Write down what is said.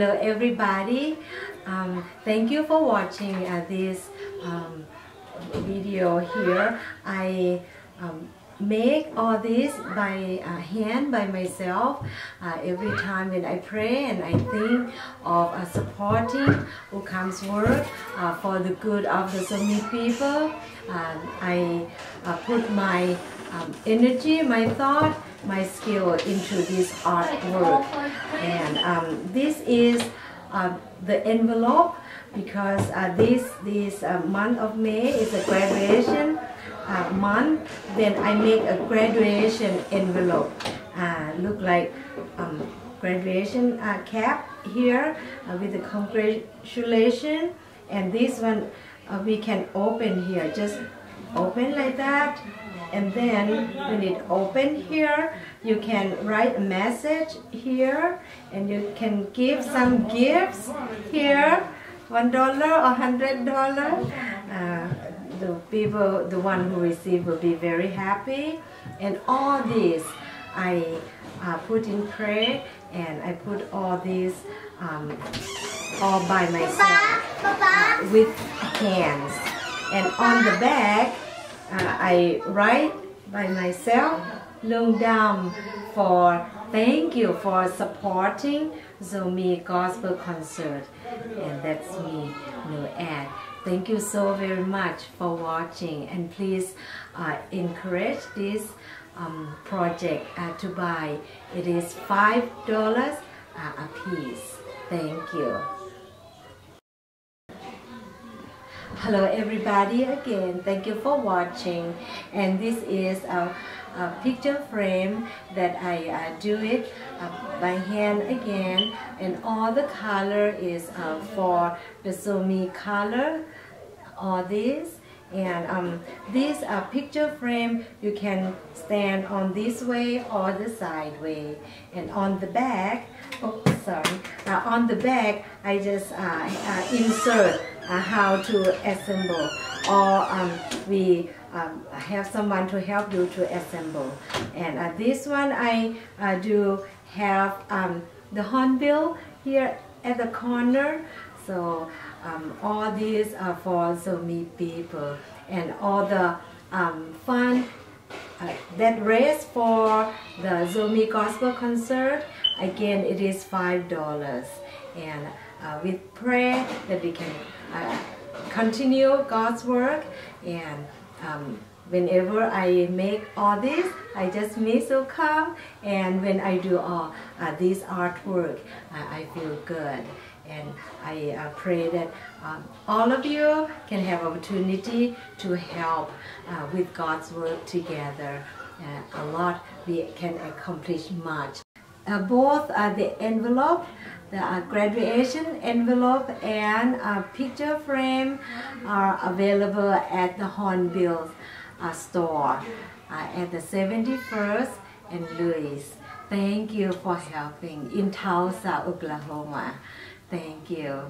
Hello everybody. Thank you for watching this video here. I make all this by hand by myself every time when I pray, and I think of supporting who comes work for the good of the Zomi people. I put my energy, my thought, my skill into this artwork, and this is the envelope, because this month of May is a graduation month. Then I make a graduation envelope, look like graduation cap here with the congratulation, and this one we can open here, just open like that. And then when it open here, you can write a message here, and you can give some gifts here, $1 or $100. The people, the one who receive, will be very happy. And all this I put in prayer, and I put all this all by myself with hands. And on the back, I write by myself, Lung Dam, for thank you for supporting Zomi Gospel Concert. And that's me, no ad. Thank you so very much for watching, and please encourage this project to buy. It is $5 a piece. Thank you. Hello everybody again, thank you for watching. And this is a picture frame that I do it by hand again, and all the color is for the Zomi color, all this. And this picture frame, you can stand on this way or the side way. And on the back, on the back I just insert how to assemble, or we have someone to help you to assemble. And this one I do have the hornbill here at the corner. So all these are for Zomi people, and all the fund that raised for the Zomi Gospel Concert, again it is $5. And with prayer that we can continue God's work. And whenever I make all this, I just make so calm, and when I do all this artwork, I feel good. And I pray that all of you can have opportunity to help with God's work together. A lot we can accomplish much. Both the envelope, the graduation envelope, and picture frame are available at the Hornbill store at the 71st and Lewis. Thank you for helping in Tulsa, Oklahoma. Thank you.